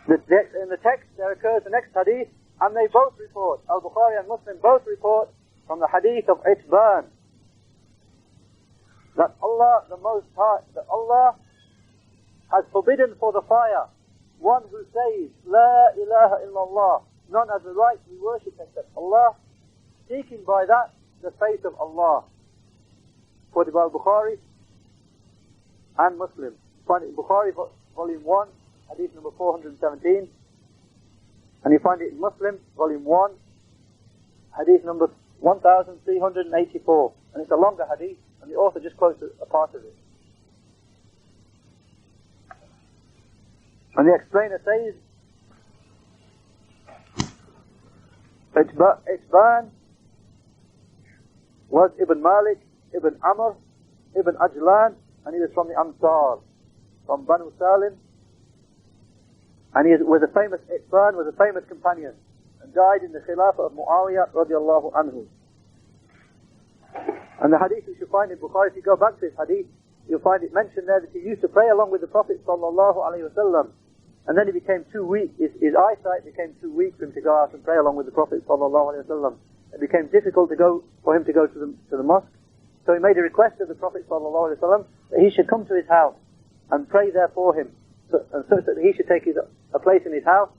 In the text there occurs the next hadith, and they both report, Al-Bukhari and Muslim both report from the hadith of Itban, that Allah the Most High, that Allah has forbidden for the fire one who says, La ilaha illallah, none has the right to be worshipped except Allah, seeking by that the face of Allah. Quoted by Al-Bukhari and Muslim. Find it in Bukhari, volume 1, hadith number 417. And you find it in Muslim, volume 1, hadith number 1384. And it's a longer hadith, and the author just quotes a part of it. And the explainer says, Itban was Ibn Malik, Ibn Amr, Ibn Ajlan, and he was from the Ansar, from Banu Salim. And he was a famous, Itban was a famous companion, and died in the Khilafah of Muawiyah radiallahu anhu. And the hadith which you find in Bukhari, if you go back to this hadith, you'll find it mentioned there that he used to pray along with the Prophet sallallahu alaihi wasallam. And then he became too weak, his eyesight became too weak for him to go out and pray along with the Prophet sallallahu alaihi wasallam. It became difficult for him to go to the mosque. So he made a request of the Prophet sallallahu alaihi wasallam that he should come to his house and pray there for him, so that he should take a place in his house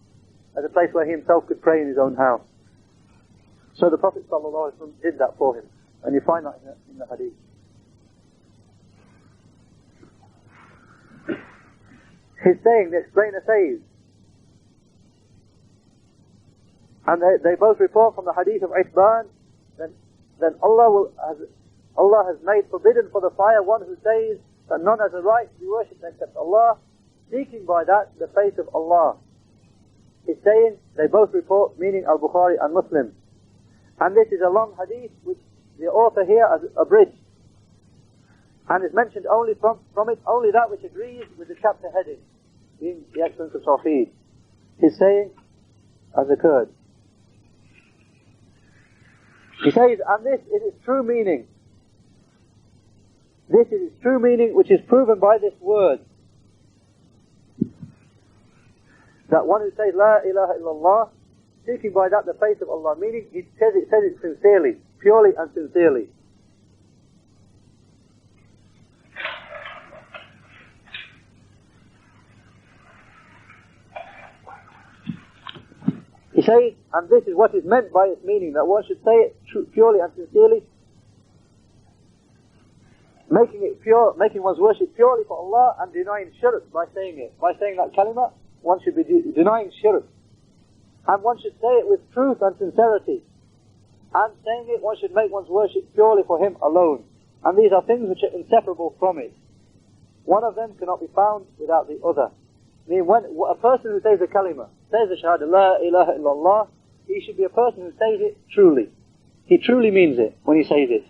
as a place where he himself could pray in his own house. So the Prophet sallallahu alaihi wasallam did that for him, and you find that in the hadith. He's saying, the explainer says, and they both report from the hadith of Itban, then Allah has made forbidden for the fire one who says that none has a right to be worshipped except Allah, seeking by that the face of Allah. He's saying, they both report, meaning Al-Bukhari and Muslim. And this is a long hadith which the author here has abridged, and is mentioned only from it only that which agrees with the chapter heading, being the excellence of Tawheed. He's saying, as occurred. He says, and this is its true meaning. This is its true meaning, which is proven by this word. That one who says, La ilaha illallah, seeking by that the face of Allah, meaning he says it sincerely, purely and sincerely. He says, and this is what is meant by its meaning, that one should say it purely and sincerely, making it pure, making one's worship purely for Allah, and denying shirk by saying it. By saying that kalima, one should be denying shirk. And one should say it with truth and sincerity. And saying it, one should make one's worship purely for Him alone. And these are things which are inseparable from it. One of them cannot be found without the other. I mean, when a person who says the kalima, says the shahada, La ilaha illallah, he should be a person who says it truly. He truly means it when he says it.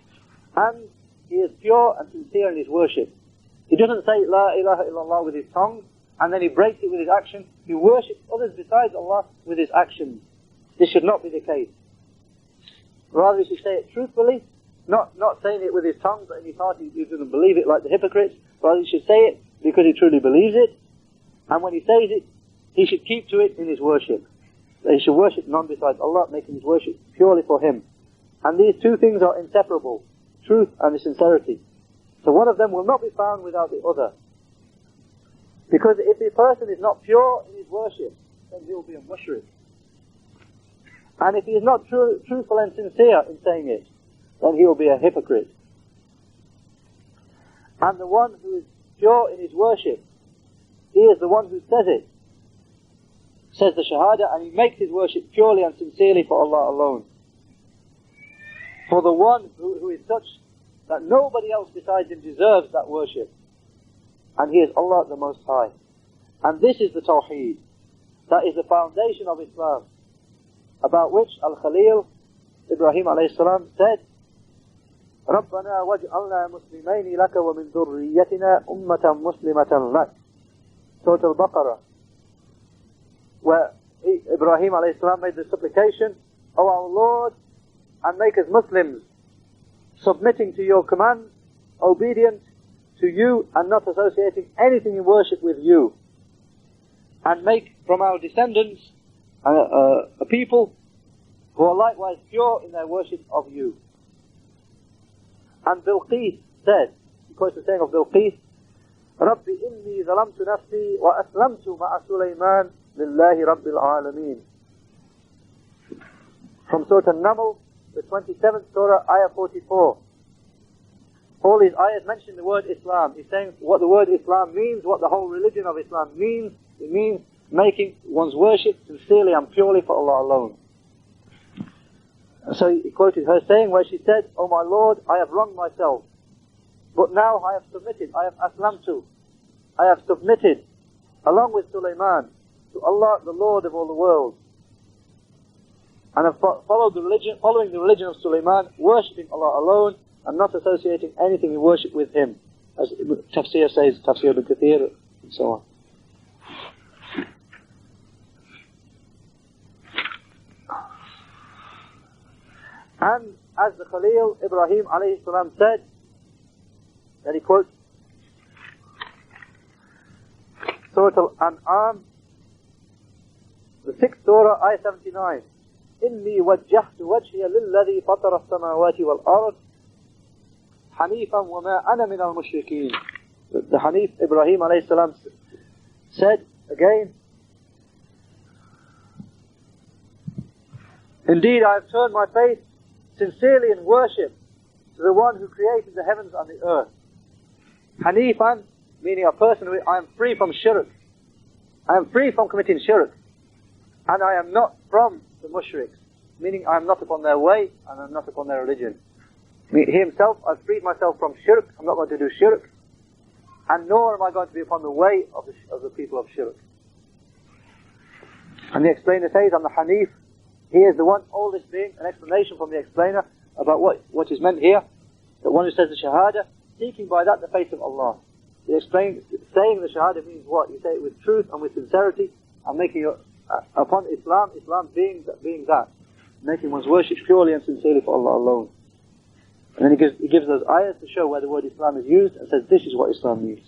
And he is pure and sincere in his worship. He doesn't say La ilaha illallah with his tongue, and then he breaks it with his action. He worships others besides Allah with his actions. This should not be the case. Rather, he should say it truthfully, not saying it with his tongue, but in his heart he doesn't believe it like the hypocrites. Rather, he should say it because he truly believes it. And when he says it, he should keep to it in his worship. He should worship none besides Allah, making his worship purely for Him. And these two things are inseparable, truth and the sincerity. So one of them will not be found without the other. Because if the person is not pure in his worship, then he will be a mushrik. And if he is not truthful and sincere in saying it, then he will be a hypocrite. And the one who is pure in his worship, he is the one who says it, says the shahada, and he makes his worship purely and sincerely for Allah alone. For the one who is such that nobody else besides him deserves that worship. And he is Allah the Most High. And this is the Tawheed. That is the foundation of Islam, about which Al-Khalil, Ibrahim alayhi salam, said, رَبَّنَا وَاجْعَلْنَا مُسْلِمَيْنِ لَكَ وَمِنْ ذُرِّيَّتِنَا أُمَّةً مُسْلِمَةً لَكَ. Surah Al-Baqarah, where Ibrahim alayhi salam made the supplication, O our Lord, and make us Muslims, submitting to your command, obedient to you, and not associating anything in worship with you. And make from our descendants a people who are likewise pure in their worship of you. And Bilqis said, he quotes the saying of Bilqis, Rabbi inni zalamtu nafsi wa aslamtu ma'a Sulaiman lillahi rabbil alameen. From Surah An-Naml, the 27th Surah, Ayah 44. All these ayahs mention the word Islam. He's saying what the word Islam means, what the whole religion of Islam means. It means making one's worship sincerely and purely for Allah alone. So he quoted her saying where she said, "O my Lord, I have wronged myself, but now I have submitted, I have aslamtu, I have submitted, along with Sulaiman, to Allah, the Lord of all the world, and have followed the religion, following the religion of Sulaiman, worshipping Allah alone, and not associating anything in worship with him," as Tafsir says, Tafsir ibn Kathir, and so on. And as the Khalil Ibrahim alayhi salam said, that he quotes Surah Al-An'am, the 6th Surah, Ayah 79, إِنِّي وَجَّهْتُ وَجْهِيَ لِلَّذِي فَطَرَ السَّمَاوَاتِ وَالْأَرْضِ حَنِيفًا وَمَا أَنَا مِنَ الْمُشْرِكِينَ. The Hanif Ibrahim alayhi salam said again, "Indeed, I have turned my face sincerely in worship to the one who created the heavens and the earth. Hanifan, meaning a person who I am free from shirk. I am free from committing shirk. And I am not from the mushriks, meaning I am not upon their way and I am not upon their religion." He himself, I've freed myself from shirk, I'm not going to do shirk, and nor am I going to be upon the way of the people of shirk. And the explainer says on the Hanif, he is the one, all this being an explanation from the explainer about what is meant here, that one who says the Shahada, seeking by that the face of Allah. He explains, saying the Shahada means what? You say it with truth and with sincerity, and making it upon Islam, Islam being that, making one's worship purely and sincerely for Allah alone. And then he gives those ayahs to show where the word Islam is used, and says this is what Islam means.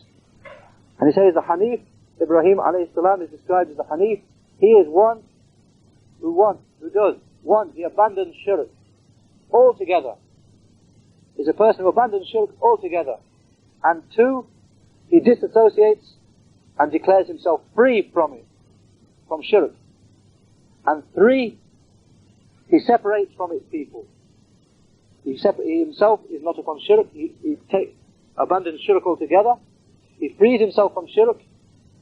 And he says the Hanif, Ibrahim alayhi salam, is described as the Hanif. He is one who does. One, he abandons shirk altogether. He's a person who abandons shirk altogether. And two, he disassociates and declares himself free from it, from shirk. And three, he separates from its people. He himself is not upon shirk. He abandons shirk altogether. He frees himself from shirk.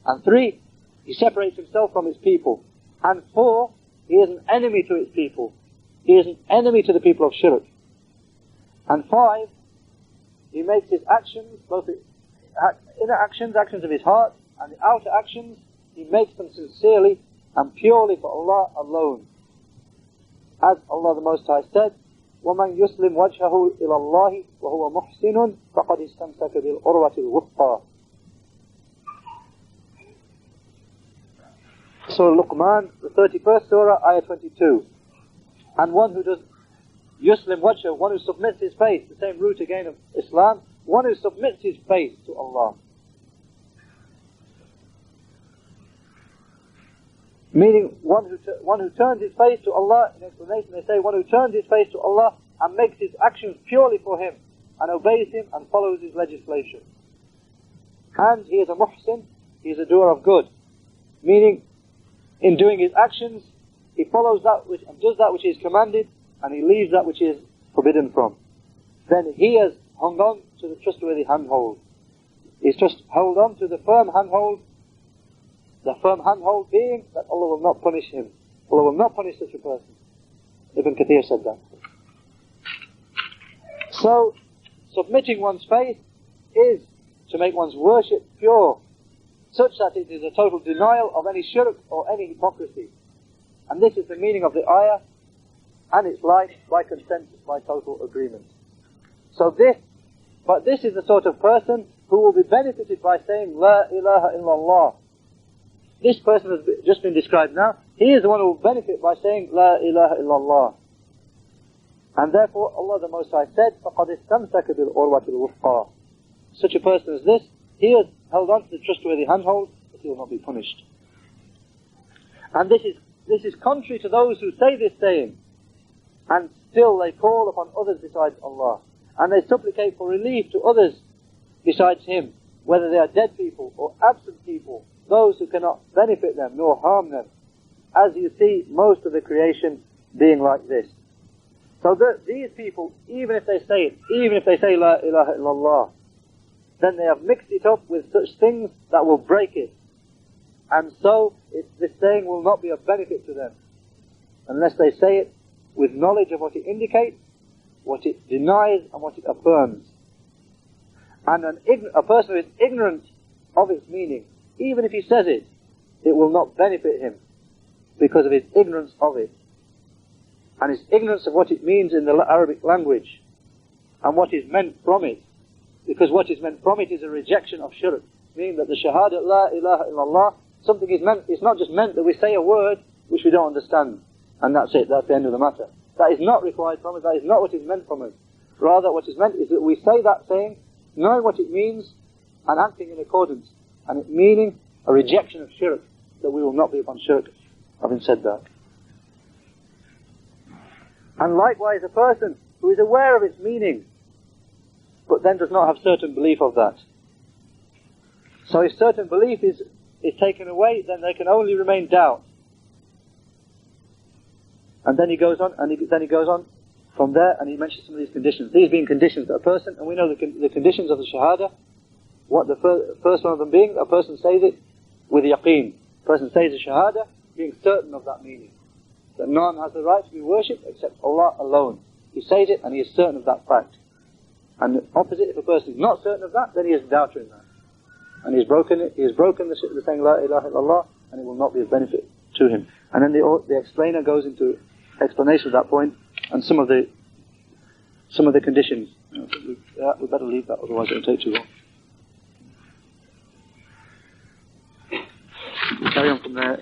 And three, he separates himself from his people. And four, he is an enemy to its people. He is an enemy to the people of shirk. And five, he makes his actions, both the inner actions of his heart, and the outer actions, he makes them sincerely and purely for Allah alone. As Allah the Most High said, وَمَنْ يُسْلِمْ وَجْهَهُ إِلَى اللَّهِ وَهُوَ مُحْسِنٌ فَقَدْ اسْتَمْسَكَ بِالْعُرْوَةِ الْوُثْقَى. Surah Luqman, the 31st Surah, Ayah 22. And one who does Yuslim Wajha, one who submits his face, the same root again of Islam, one who submits his face to Allah. Meaning one who turns his face to Allah, in explanation they say one who turns his face to Allah and makes his actions purely for him and obeys him and follows his legislation. And he is a muhsin, he is a doer of good. Meaning, in doing his actions, he follows that which and does that which is commanded, and he leaves that which is forbidden from. Then he has hung on to the trustworthy handhold. He's just held on to the firm handhold. The firm handhold being that Allah will not punish him. Allah will not punish such a person. Ibn Kathir said that. So, submitting one's faith is to make one's worship pure, such that it is a total denial of any shirk or any hypocrisy. And this is the meaning of the ayah, and it's like by consensus, by total agreement. So this is the sort of person who will be benefited by saying La ilaha illallah. This person has just been described now. He is the one who will benefit by saying La ilaha illallah. And therefore Allah the Most High said, فَقَدْ اسْتَمْسَكَ بِالْعُرْوَةِ الْوُثْقَى. Such a person as this, he has held on to the trustworthy handhold, but he will not be punished. And this is contrary to those who say this saying, and still they call upon others besides Allah, and they supplicate for relief to others besides Him, whether they are dead people or absent people, those who cannot benefit them nor harm them, as you see most of the creation being like this. So these people, even if they say it, even if they say La ilaha illallah, then they have mixed it up with such things that will break it. And so this saying will not be of benefit to them, unless they say it with knowledge of what it indicates, what it denies, and what it affirms. And a person who is ignorant of its meaning, even if he says it, it will not benefit him because of his ignorance of it, and his ignorance of what it means in the Arabic language, and what is meant from it. Because what is meant from it is a rejection of shirk, meaning that the shahada la ilaha illallah, something is meant, it's not just meant that we say a word which we don't understand, and that's it, that's the end of the matter. That is not required from us, that is not what is meant from us. Rather, what is meant is that we say that saying, knowing what it means, and acting in accordance, and it meaning a rejection of shirk, that we will not be upon shirk, having said that. And likewise, a person who is aware of its meaning, but then does not have certain belief of that. So if certain belief is taken away, then there can only remain doubt. And then he goes on, from there, and he mentions some of these conditions. These being conditions that a person, and we know the conditions of the shahada, what the first one of them being, a person says it with yaqeen. A person says the shahada, being certain of that meaning. That none has the right to be worshipped except Allah alone. He says it, and he is certain of that fact. And the opposite, if a person is not certain of that, then he is a doubter in that. And he has broken it, he has broken the saying La ilaha illallah, and it will not be of benefit to him. And then the explainer goes into explanation of that point, and some of the conditions. We better leave that, otherwise it will take too long. We'll carry on from there.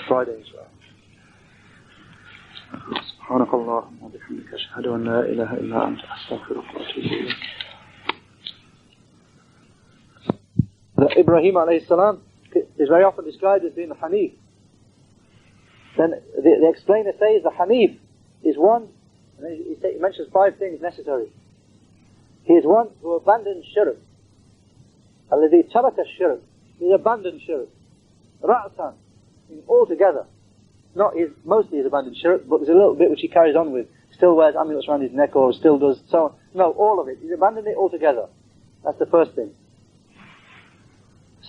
Friday, inshallah. سبحانك اللهم وبحمدك أشهد أن لا إله إلا أنت أستغفرك وأتوب إليك. Ibrahim alayhi salam is very often described as being the Hanif. Then the explainer says the Hanif is one, and then he mentions 5 things necessary. He is one who abandons shirk. الذي ترك الشرك. He abandoned shirk. رأسا, altogether. Mostly he's abandoned shirk, but there's a little bit which he carries on with. Still wears amulets around his neck, or still does so on. No, all of it. He's abandoned it altogether. That's the first thing.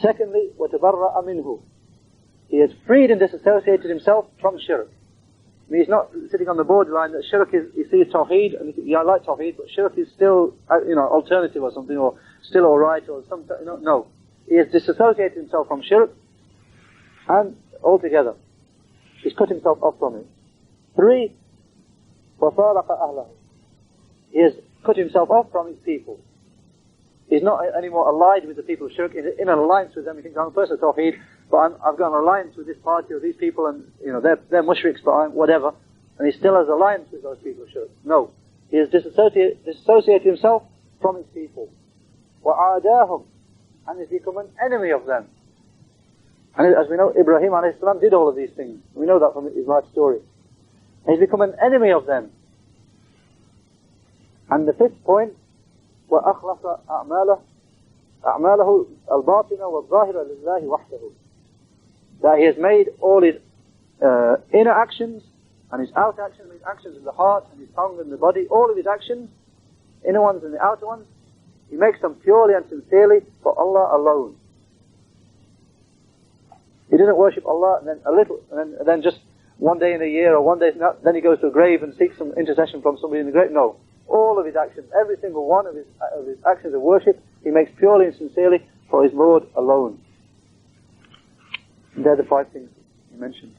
Secondly, وَتَبَرَّأَ مِنْهُ. He has freed and disassociated himself from shirk. I mean, he's not sitting on the borderline that shirk is, he sees tawheed, and I like tawheed, but shirk is still, alternative or something, or still alright, or something, no. He has disassociated himself from shirk, and altogether. He's cut himself off from it. 3, وَفَارَقَ أَهْلَهُ. He has cut himself off from his people. He's not anymore allied with the people of shirk, in an alliance with them. He thinks, I'm a person of tawheed, but I've got an alliance with this party or these people, and they're mushriks, but I'm whatever. And he still has alliance with those people of shirk. No. He has disassociated himself from his people. وَعَادَاهُمْ. And he's become an enemy of them. And as we know, Ibrahim alayhi salam did all of these things. We know that from his life story. And he's become an enemy of them. And the 5th point, وَأَخْلَصَ أَعْمَالَهُ الْبَاطِنَ وَالظَّاهِرَ لِلَّهِ وَحْدَهُ. That he has made all his inner actions and his outer actions, his actions of the heart and his tongue and the body, all of his actions, inner ones and the outer ones, he makes them purely and sincerely for Allah alone. He doesn't worship Allah and then just one day in a year or one day, then he goes to a grave and seeks some intercession from somebody in the grave. No. All of his actions, every single one of his actions of worship, he makes purely and sincerely for his Lord alone. And they're the 5 things he mentioned.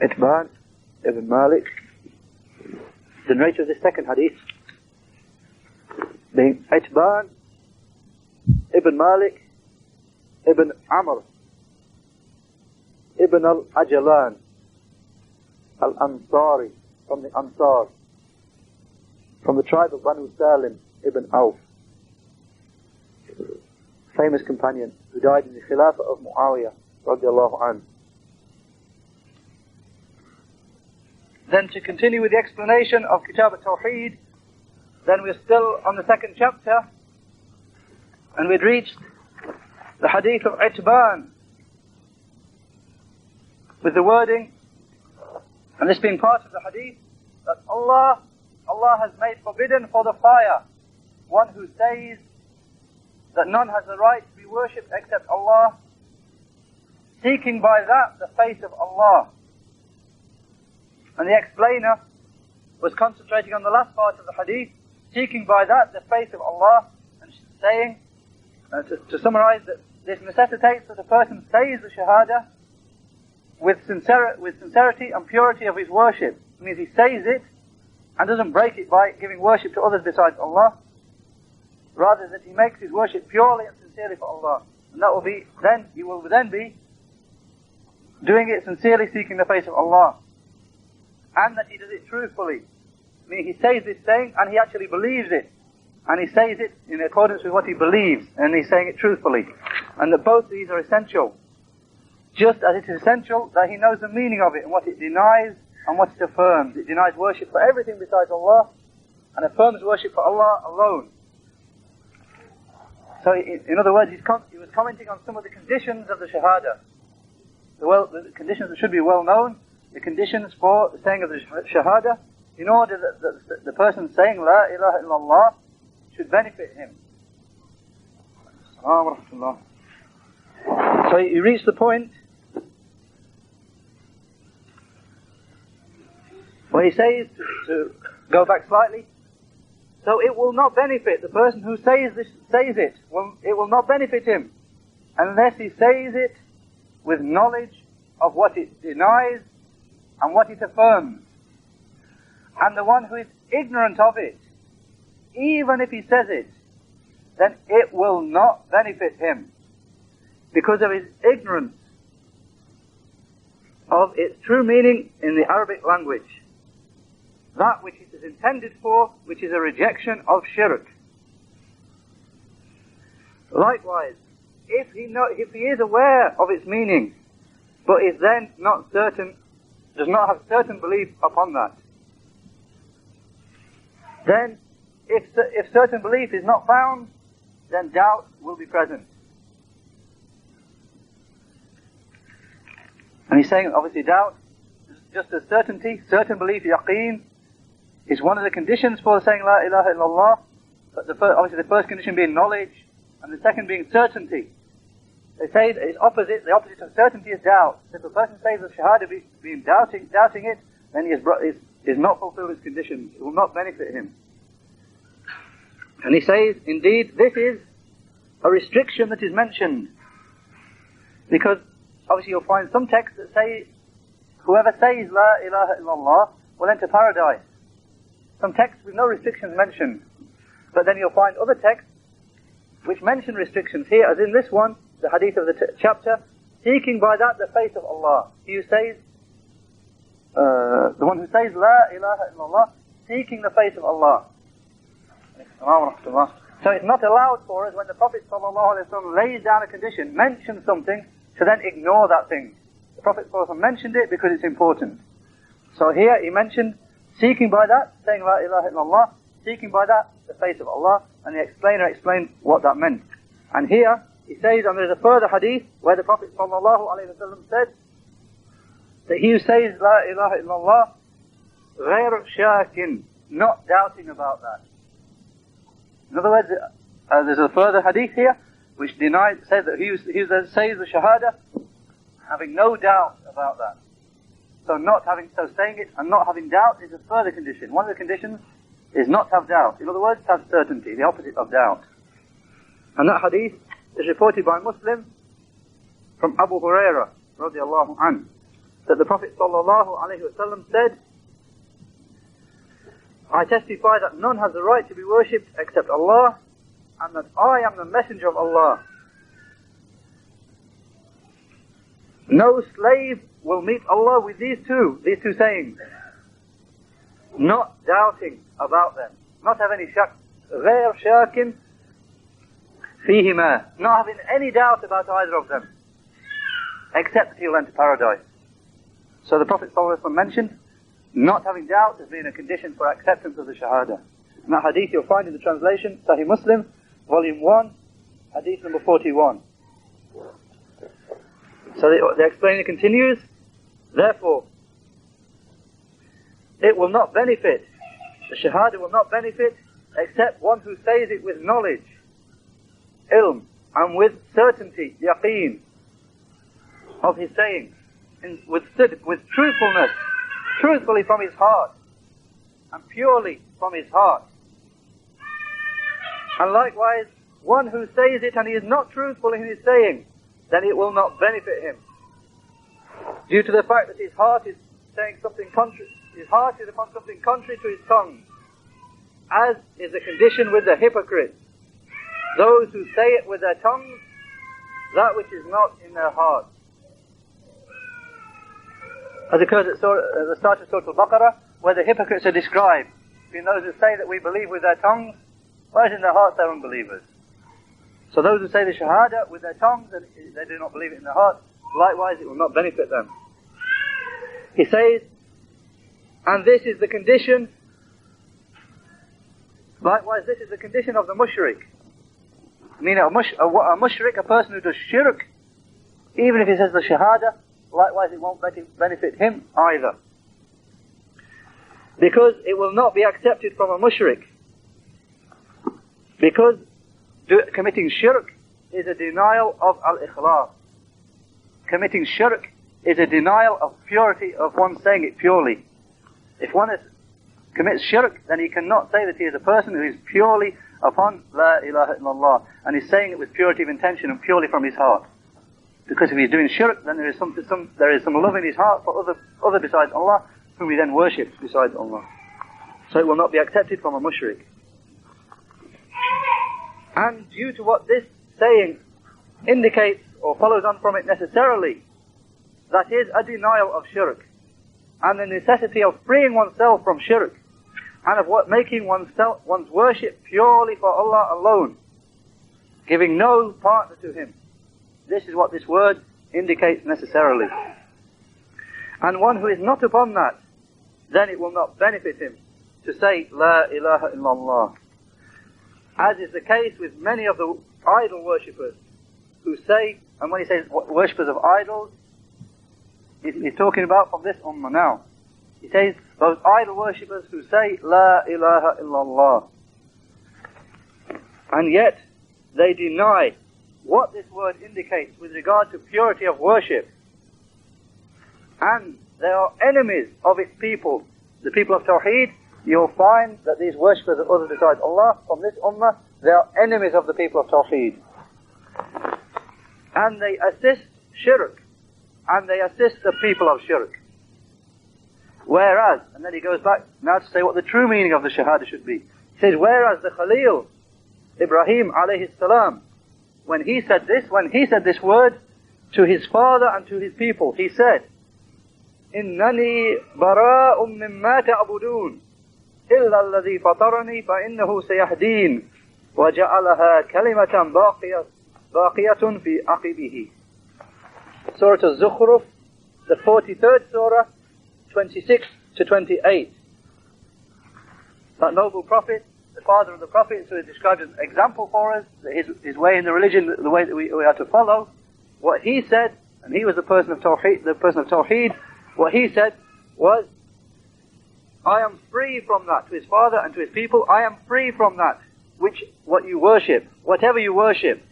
Itban ibn Malik, the narrator of the second hadith, being Itban ibn Malik ibn Amr ibn al-Ajlan al-Ansari, from the Ansar, from the tribe of Banu Salim ibn Auf, famous companion who died in the Khilafah of Muawiyah radiallahu anhu. Then to continue with the explanation of Kitab al-Tawheed, then we're still on the second chapter, and we'd reached the hadith of Itban, with the wording, and this being part of the hadith, that Allah has made forbidden for the fire one who says that none has the right to be worshipped except Allah, seeking by that the face of Allah. And the explainer was concentrating on the last part of the hadith, seeking by that the face of Allah, and saying, to summarize, that this necessitates that a person says the Shahada with sincerity and purity of his worship. It means he says it and doesn't break it by giving worship to others besides Allah. Rather that he makes his worship purely and sincerely for Allah. And that will be, then, he will then be doing it sincerely, seeking the face of Allah. And that he does it truthfully. I mean, he says this saying and he actually believes it. And he says it in accordance with what he believes, and he's saying it truthfully. And that both these are essential. Just as it is essential that he knows the meaning of it and what it denies and what it affirms. It denies worship for everything besides Allah and affirms worship for Allah alone. So in other words, he was commenting on some of the conditions of the Shahada. The conditions that should be well known, the conditions for the saying of the Shahada, in order that the person saying La ilaha illallah should benefit him. So he reached the point where he says, to go back slightly, so it will not benefit the person who says it. It will not benefit him unless he says it with knowledge of what it denies and what it affirms. And the one who is ignorant of it, even if he says it, then it will not benefit him because of his ignorance of its true meaning in the Arabic language. That which it is intended for, which is a rejection of shirk. Likewise, if he is aware of its meaning, but is then not certain, does not have certain belief upon that, then if certain belief is not found, then doubt will be present. And he's saying, obviously, doubt, just as certainty, certain belief, yaqeen, is one of the conditions for saying La ilaha illallah. But obviously the first condition being knowledge, and the second being certainty. They say that the opposite of certainty is doubt. So if a person says the Shahada being doubting it, then he is not fulfilled his conditions. It will not benefit him. And he says, indeed, this is a restriction that is mentioned. Because obviously you'll find some texts that say, whoever says La ilaha illallah will enter paradise. Some texts with no restrictions mentioned. But then you'll find other texts which mention restrictions here, as in this one, the hadith of the chapter, seeking by that the face of Allah. He who says, the one who says La ilaha illallah, seeking the face of Allah. So it's not allowed for us when the Prophet ﷺ lays down a condition, mentions something, to then ignore that thing. The Prophet ﷺ mentioned it because it's important. So here he mentioned seeking by that, saying La ilaha illallah, seeking by that the face of Allah, and the explainer explained what that meant. And here he says, and there's a further hadith where the Prophet ﷺ said that he who says La ilaha illallah, غير shakin, not doubting about that. In other words, there's a further hadith here which says that he who says the Shahada, having no doubt about that. So saying it and not having doubt is a further condition. One of the conditions is not to have doubt. In other words, to have certainty, the opposite of doubt. And that hadith is reported by Muslim from Abu Hurairah radiallahu anhu, that the Prophet sallallahu alaihi wasallam said, I testify that none has the right to be worshipped except Allah, and that I am the messenger of Allah. No slave will meet Allah with these two sayings, not doubting about them, not have any shak, غير شاك فيهما, not having any doubt about either of them, except that he will enter paradise. So the Prophet ﷺ mentioned not having doubt as being a condition for acceptance of the Shahada. And that hadith you'll find in the translation, Sahih Muslim, volume 1, hadith number 41. So the explainer continues, therefore, it will not benefit, the Shahada will not benefit except one who says it with knowledge, ilm, and with certainty, yaqeen, of his saying, with truthfulness, truthfully from his heart, and purely from his heart. And likewise, one who says it and he is not truthful in his saying, then it will not benefit him, due to the fact that his heart is saying something contrary, his heart is upon something contrary to his tongue, as is the condition with the hypocrites, those who say it with their tongues, that which is not in their hearts. As occurs at the start of Surah Al-Baqarah, where the hypocrites are described, being those who say that we believe with their tongues, whereas in their hearts they're unbelievers. So those who say the Shahada with their tongues, and they do not believe it in their hearts, likewise it will not benefit them. He says, and this is the condition, likewise this is the condition of the mushrik. Meaning a mushrik, a person who does shirk, even if he says the Shahada, likewise it won't benefit him either. Because it will not be accepted from a mushrik. Because committing shirk is a denial of al-ikhlas. Committing shirk is a denial of purity, of one saying it purely. If one commits shirk, then he cannot say that he is a person who is purely upon La ilaha illallah, and is saying it with purity of intention and purely from his heart. Because if he's doing shirk, then there is some love in his heart for other besides Allah, whom he then worships besides Allah. So it will not be accepted from a mushrik. And due to what this saying indicates or follows on from it necessarily, that is a denial of shirk, and the necessity of freeing oneself from shirk, and of making one's worship purely for Allah alone, giving no partner to Him. This is what this word indicates necessarily. And one who is not upon that, then it will not benefit him to say La ilaha illallah. As is the case with many of the idol worshippers who say, and when he says worshippers of idols, he's talking about from this ummah now. He says those idol worshippers who say La ilaha illallah, and yet they deny what this word indicates with regard to purity of worship, and they are enemies of its people, the people of Tawheed. You'll find that these worshippers of others besides Allah from this ummah, they are enemies of the people of Tawheed, and they assist shirk, and they assist the people of shirk. Whereas, and then he goes back now to say what the true meaning of the Shahada should be. He says, whereas the Khalil, Ibrahim alayhi salam, when he said this word to his father and to his people, he said, إِنَّنِي بَرَاءٌ مِّمَّا تَعْبُدُونَ إِلَّا الَّذِي فَطَرَنِي فَإِنَّهُ سَيَهْدِينَ وَجَعَلَهَا كَلِمَةً بَاقِيَةٌ فِي عَقِبِهِ. Surah Al-Zukhruf, the 43rd surah, 26 to 28. That noble prophet, the father of the prophets, who is described as an example for us, his way in the religion, the way that we are to follow, what he said, and he was the person of Tawheed, what he said was, I am free from that, to his father and to his people, I am free from that, what you worship, whatever you worship.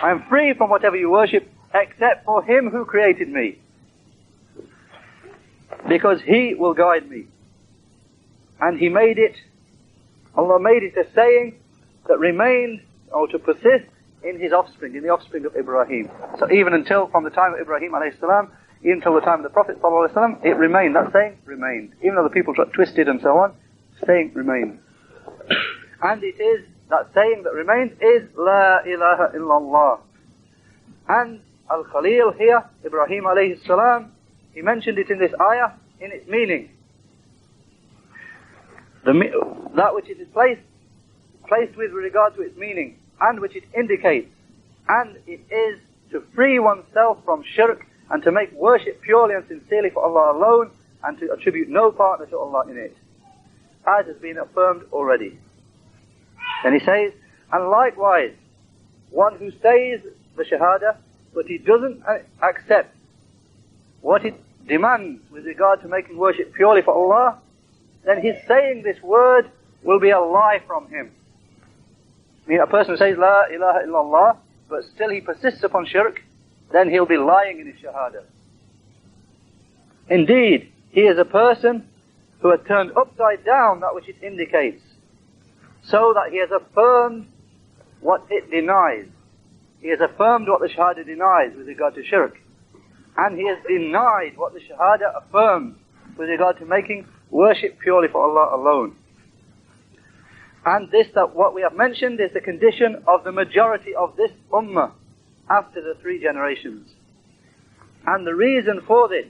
I am free from whatever you worship, except for him who created me, because he will guide me. And he made it, Allah made it a saying that remained, or to persist, in his offspring, in the offspring of Ibrahim. So even until, from the time of Ibrahim alayhi salam, even until the time of the Prophet sallallahu alayhi wa sallam, it remained, that saying remained. Even though the people twisted and so on, saying remained. And it is, that saying that remains is La ilaha illallah. And Al-Khalil here, Ibrahim alayhi salam, he mentioned it in this ayah in its meaning. That which it is placed with regard to its meaning, and which it indicates, and it is to free oneself from shirk and to make worship purely and sincerely for Allah alone, and to attribute no partner to Allah in it, as has been affirmed already. Then he says, and likewise, one who says the Shahada, but he doesn't accept what it demands with regard to making worship purely for Allah, then his saying this word will be a lie from him. I mean, a person who says La ilaha illallah, but still he persists upon shirk, then he'll be lying in his Shahada. Indeed, he is a person who has turned upside down that which it indicates, so that he has affirmed what it denies. He has affirmed what the Shahada denies with regard to shirk, and he has denied what the Shahada affirms with regard to making worship purely for Allah alone. And this, that what we have mentioned, is the condition of the majority of this ummah after the 3 generations. And the reason for this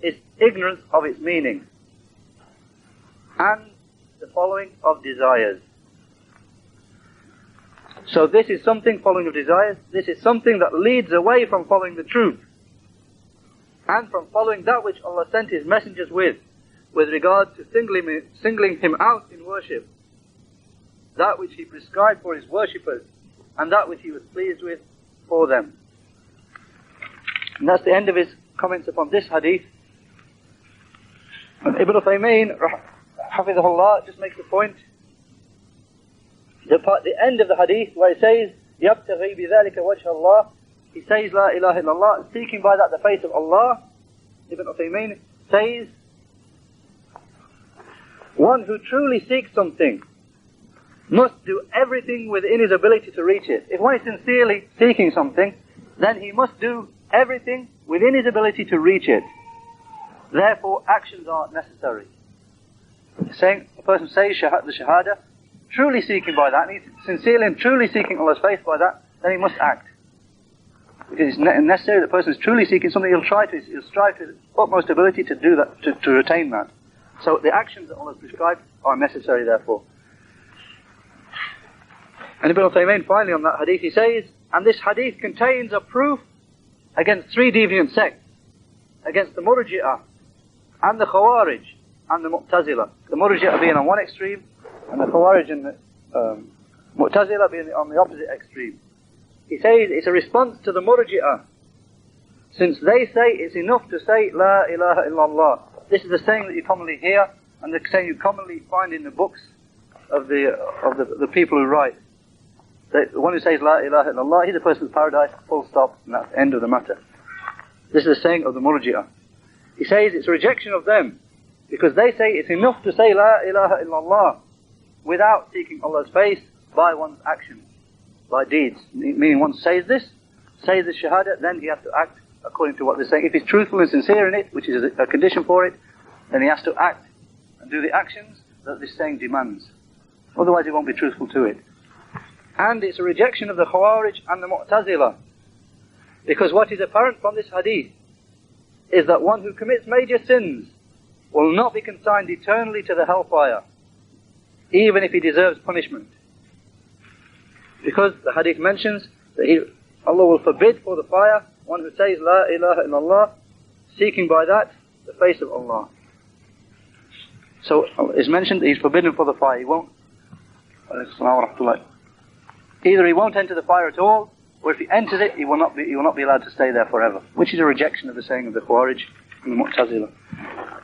is ignorance of its meaning and the following of desires. So this is something, following of desires, this is something that leads away from following the truth and from following that which Allah sent His messengers with regard to singling Him out in worship, that which He prescribed for His worshippers, and that which He was pleased with for them. And that's the end of his comments upon this hadith. And Ibn Uthaymeen, Hafidhahullah, just makes the point, the end of the hadith where he says, يَبْتَغِي بِذَلِكَ وَجْهَ اللَّهِ, he says La ilaha illallah, seeking by that the face of Allah. Ibn Uthaymeen says, one who truly seeks something must do everything within his ability to reach it. If one is sincerely seeking something, then he must do everything within his ability to reach it. Therefore, actions are necessary. Saying, a person says the Shahada, truly seeking by that, and he's sincerely and truly seeking Allah's face by that, then he must act. Because it's necessary that the person is truly seeking something, he'll strive to his utmost ability to do that, to retain that. So the actions that Allah has prescribed are necessary, therefore. And Ibn Uthaymeen finally on that hadith, he says, and this hadith contains a proof against 3 deviant sects, against the Murji'ah, and the Khawarij, and the Mu'tazila. The Murji'ah being on one extreme, and the Khawarij and the Mu'tazila being on the opposite extreme. He says it's a response to the Murji'ah, since they say it's enough to say La ilaha illallah. This is the saying that you commonly hear, and the saying you commonly find in the books of the people who write. The one who says La ilaha illallah, he's a person of paradise, full stop, and that's the end of the matter. This is the saying of the Murji'ah. He says it's a rejection of them, because they say it's enough to say La ilaha illallah without seeking Allah's face by one's actions, by deeds. Meaning one says the Shahada, then he has to act according to what they're saying. If he's truthful and sincere in it, which is a condition for it, then he has to act and do the actions that this saying demands. Otherwise he won't be truthful to it. And it's a rejection of the Khawarij and the Mu'tazila, because what is apparent from this hadith is that one who commits major sins will not be consigned eternally to the hellfire, even if he deserves punishment. Because the hadith mentions that Allah will forbid for the fire one who says La ilaha illallah, seeking by that the face of Allah. So it's mentioned that he's forbidden for the fire. He won't. Either he won't enter the fire at all, or if he enters it, he will not be allowed to stay there forever. Which is a rejection of the saying of the Khawarij and the Mu'tazila.